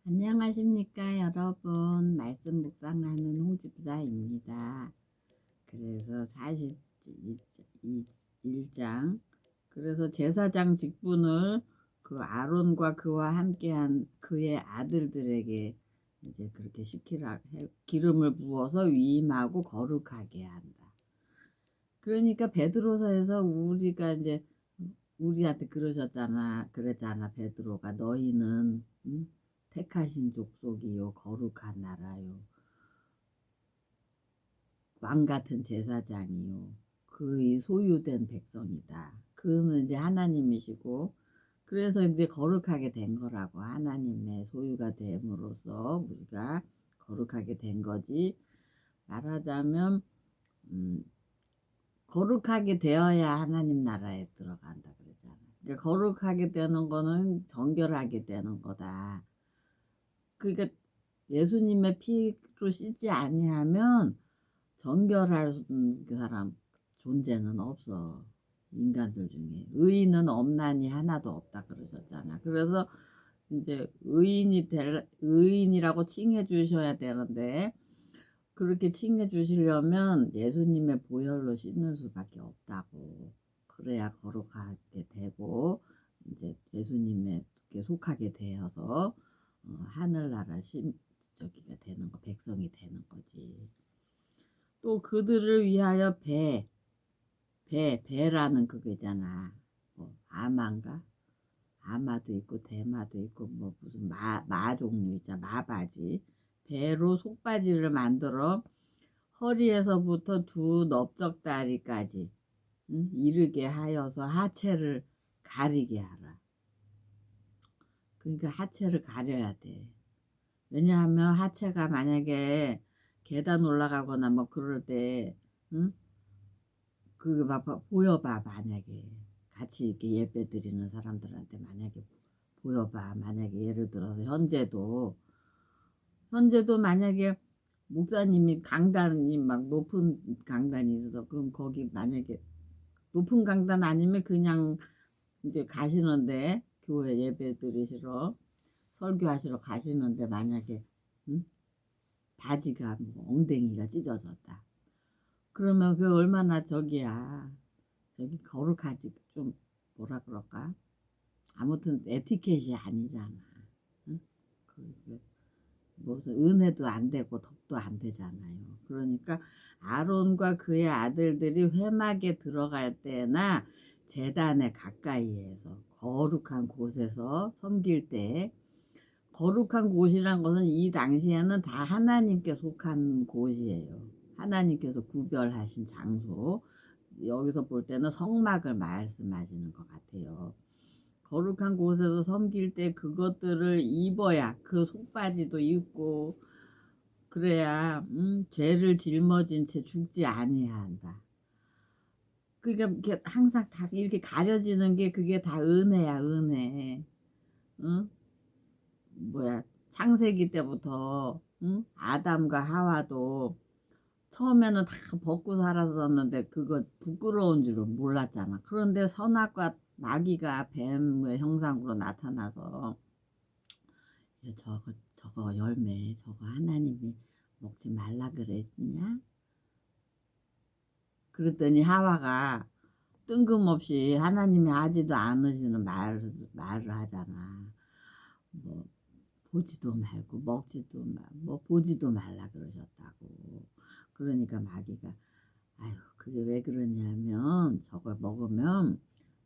안녕하십니까, 여러분. 말씀 묵상하는 홍집사입니다. 그래서 41장, 그래서 제사장 직분을 그 아론과 그와 함께한 그의 아들들에게 이제 그렇게 시키라, 기름을 부어서 위임하고 거룩하게 한다. 그러니까 베드로서에서 우리가 이제 우리한테 그랬잖아. 베드로가 너희는 택하신 족속이요 거룩한 나라요 왕 같은 제사장이요 그의 소유된 백성이다. 그는 이제 하나님이시고 그래서 이제 거룩하게 된 거라고. 하나님의 소유가 됨으로써 우리가 거룩하게 된 거지. 말하자면 거룩하게 되어야 하나님 나라에 들어간다 그러잖아. 그러니까 거룩하게 되는 거는 정결하게 되는 거다. 그러니까 예수님의 피로 씻지 아니하면 정결할 그 사람 존재는 없어. 인간들 중에 의인은 없나니 하나도 없다 그러셨잖아. 그래서 이제 의인이라고 칭해 주셔야 되는데 그렇게 칭해 주시려면 예수님의 보혈로 씻는 수밖에 없다고. 그래야 거룩하게 되고 이제 예수님에게 속하게 되어서 하늘나라 저기가 되는 거, 백성이 되는 거지. 또 그들을 위하여 배라는 그거잖아. 뭐 아마인가? 아마도 있고 대마도 있고 뭐 무슨 마 종류 있잖아. 마바지. 배로 속바지를 만들어 허리에서부터 두 넓적다리까지 이르게 하여서 하체를 가리게 하라. 그러니까 하체를 가려야 돼. 왜냐하면 하체가 만약에 계단 올라가거나 뭐 그럴 때 응? 그거 보여봐. 만약에 같이 이렇게 예배 드리는 사람들한테 만약에 보여봐. 만약에 예를 들어서 현재도 만약에 목사님이 강단이 막 높은 강단이 있어서 그럼 거기 만약에 높은 강단 아니면 그냥 이제 가시는데 교회 예배 드리시러 설교하시러 가시는데 만약에 응? 바지가 뭐 엉덩이가 찢어졌다. 그러면 그 얼마나 저기 거룩하지. 좀 뭐라 그럴까? 아무튼 에티켓이 아니잖아. 응? 그 무슨 은혜도 안 되고 덕도 안 되잖아요. 그러니까 아론과 그의 아들들이 회막에 들어갈 때나 제단에 가까이에서 거룩한 곳에서 섬길 때, 거룩한 곳이란 것은 이 당시에는 다 하나님께 속한 곳이에요. 하나님께서 구별하신 장소. 여기서 볼 때는 성막을 말씀하시는 것 같아요. 거룩한 곳에서 섬길 때 그것들을 입어야 그 속바지도 입고 그래야 죄를 짊어진 채 죽지 아니한다. 그러니까 이렇게 항상 다 이렇게 가려지는 게 그게 다 은혜야, 은혜. 응? 뭐야, 창세기 때부터 아담과 하와도 처음에는 다 벗고 살았었는데 그거 부끄러운 줄은 몰랐잖아. 그런데 선악과 마귀가 뱀의 형상으로 나타나서 저거 열매 저거 하나님이 먹지 말라 그랬냐? 그랬더니 하와가 뜬금없이 하나님이 하지도 않으시는 말을 하잖아. 뭐 보지도 말고 먹지도 뭐 보지도 말라 그러셨다고. 그러니까 마귀가 아유 그게 왜 그러냐면 저걸 먹으면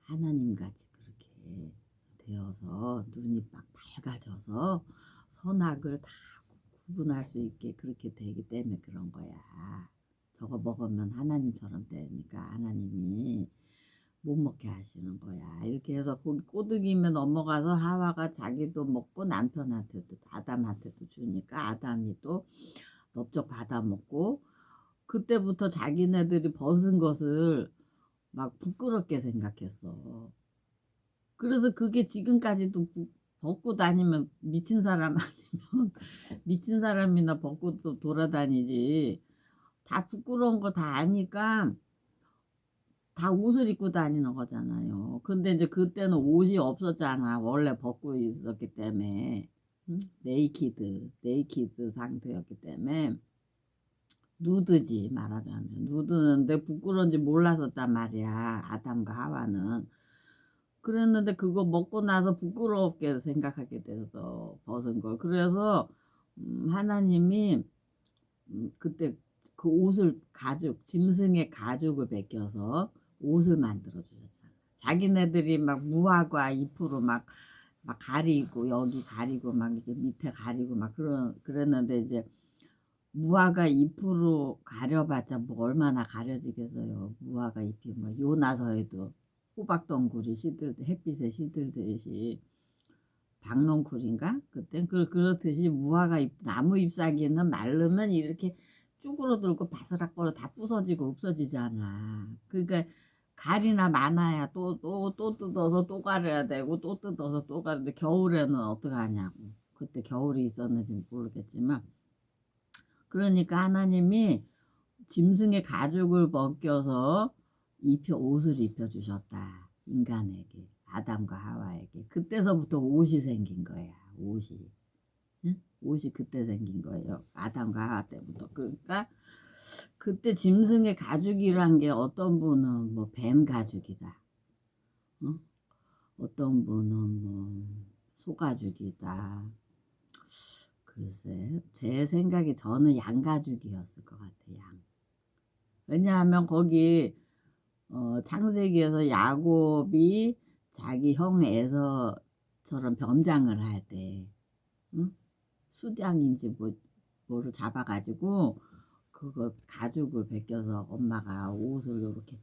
하나님같이 그렇게 되어서 눈이 막 밝아져서 선악을 다 구분할 수 있게 그렇게 되기 때문에 그런 거야. 저거 먹으면 하나님처럼 되니까 하나님이 못 먹게 하시는 거야. 이렇게 해서 거기 꼬드김에 넘어가서 하와가 자기도 먹고 남편한테도 아담한테도 주니까 아담이 또 넓적 받아 먹고 그때부터 자기네들이 벗은 것을 막 부끄럽게 생각했어. 그래서 그게 지금까지도 벗고 다니면 미친 사람 아니면 미친 사람이나 벗고 또 돌아다니지. 다 부끄러운 거 다 아니까 다 옷을 입고 다니는 거잖아요. 근데 이제 그때는 옷이 없었잖아. 원래 벗고 있었기 때문에. 네이키드 상태였기 때문에 누드지 말하자면. 누드는데 부끄러운지 몰랐었단 말이야 아담과 하와는. 그랬는데 그거 먹고 나서 부끄럽게 생각하게 돼서 벗은 걸. 그래서 하나님이 그때 그 옷을 짐승의 가죽을 벗겨서 옷을 만들어 주셨잖아. 자기네들이 막 무화과 잎으로 막 가리고 여기 가리고 막 이렇게 밑에 가리고 막 그랬는데 이제 무화과 잎으로 가려봤자 뭐 얼마나 가려지겠어요. 무화과 잎이 뭐 요나서에도 호박덩굴이 햇빛에 시들듯이 박농쿨인가? 그땐 그렇듯이 무화과 나무 잎사귀는 마르면 이렇게 쭈그러들고 바스락거려 다 부서지고 없어지잖아. 그러니까 갈이나 많아야 또 뜯어서 또 가려야 되고 또 뜯어서 또 가는데 겨울에는 어떡하냐고. 그때 겨울이 있었는지 모르겠지만 그러니까 하나님이 짐승의 가죽을 벗겨서 옷을 입혀주셨다. 인간에게. 아담과 하와에게. 그때서부터 옷이 생긴 거야. 옷이. 응? 옷이 그때 생긴 거예요. 아담과 하와 때부터. 그러니까 그때 짐승의 가죽이란 게 어떤 분은 뭐 뱀 가죽이다. 어? 어떤 분은 뭐 소가죽이다. 글쎄 제 생각에 저는 양가죽이었을 것 같아요. 양. 왜냐하면 거기 창세기에서 야곱이 자기 형 에서처럼 변장을 할 때, 응? 수량인지 뭐를 잡아가지고 그거 가죽을 벗겨서 엄마가 옷을 이렇게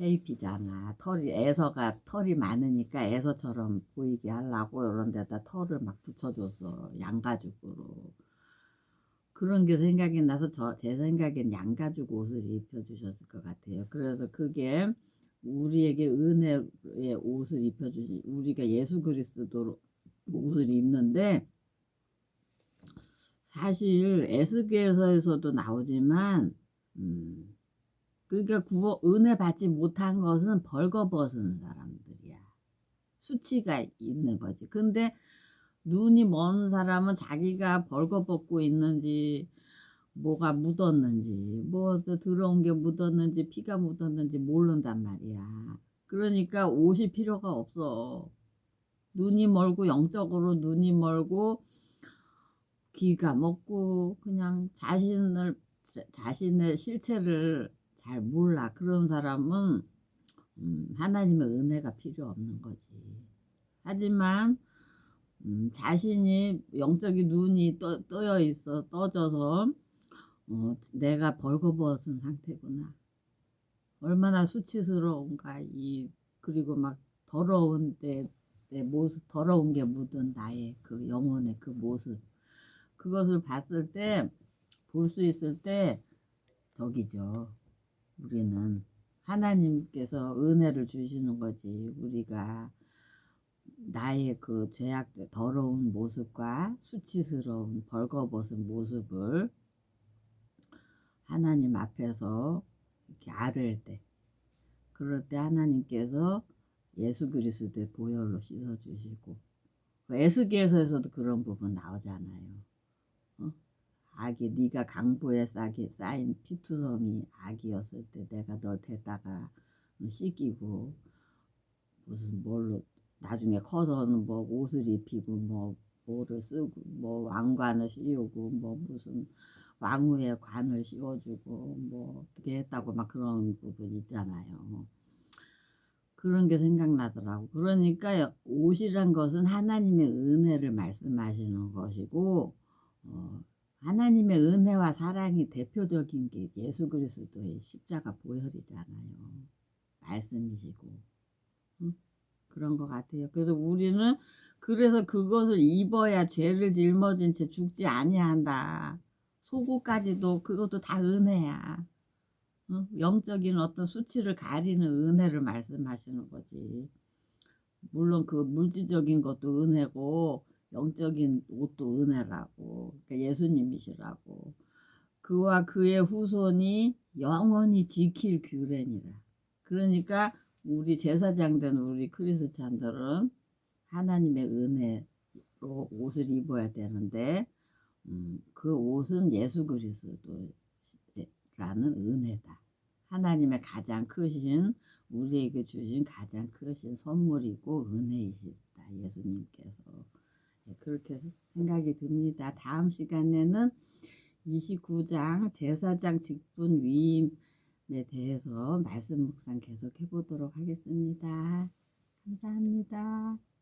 해 입히잖아. 에서가 털이 많으니까 에서처럼 보이게 하려고 이런 데다 털을 막 붙여줬어. 양가죽으로. 그런 게 생각이 나서 제 생각엔 양가죽 옷을 입혀주셨을 것 같아요. 그래서 그게 우리에게 은혜의 옷을 입혀주신, 우리가 예수 그리스도 옷을 입는데 사실 에스겔서에서도 나오지만 그러니까 은혜 받지 못한 것은 벌거벗은 사람들이야. 수치가 있는 거지. 근데 눈이 먼 사람은 자기가 벌거벗고 있는지 뭐가 묻었는지 뭐 들어온 게 묻었는지 피가 묻었는지 모른단 말이야. 그러니까 옷이 필요가 없어. 눈이 멀고 영적으로 눈이 멀고 귀가 먹고 그냥 자신의 실체를 잘 몰라. 그런 사람은 하나님의 은혜가 필요 없는 거지. 하지만 자신이 영적인 눈이 떠여 있어 떠져서 내가 벌거벗은 상태구나. 얼마나 수치스러운가. 그리고 막 내 모습, 더러운 게 묻은 나의 그 영혼의 그 모습. 그것을 볼 수 있을 때, 저기죠. 우리는 하나님께서 은혜를 주시는 거지. 우리가 나의 그 더러운 모습과 수치스러운 벌거벗은 모습을 하나님 앞에서 이렇게 아뢰을 때, 그럴 때 하나님께서 예수 그리스도의 보혈로 씻어주시고, 에스겔서에서도 그런 부분 나오잖아요. 네가 강보에 쌓인 피투성이 악이었을 때 내가 널 데다가 씻기고 무슨 뭘로 나중에 커서는 뭐 옷을 입히고 뭐 뭐를 쓰고 뭐 왕관을 씌우고 뭐 무슨 왕후의 관을 씌워주고 뭐 어떻게 했다고 막 그런 부분 있잖아요. 그런 게 생각나더라고. 그러니까 옷이란 것은 하나님의 은혜를 말씀하시는 것이고 하나님의 은혜와 사랑이 대표적인 게 예수 그리스도의 십자가 보혈이잖아요. 말씀이시고 그런 것 같아요. 그래서 우리는 그것을 입어야 죄를 짊어진 채 죽지 아니한다. 속옷까지도 그것도 다 은혜야. 영적인 어떤 수치를 가리는 은혜를 말씀하시는 거지. 물론 그 물질적인 것도 은혜고 영적인 옷도 은혜라고. 그러니까 예수님이시라고. 그와 그의 후손이 영원히 지킬 규례니라. 그러니까 우리 제사장 된 우리 크리스찬들은 하나님의 은혜로 옷을 입어야 되는데 그 옷은 예수 그리스도라는 은혜다. 하나님의 가장 크신 우리에게 주신 가장 크신 선물이고 은혜이시다. 예수님께서. 그렇게 생각이 듭니다. 다음 시간에는 29장 제사장 직분 위임에 대해서 말씀 묵상 계속 해보도록 하겠습니다. 감사합니다.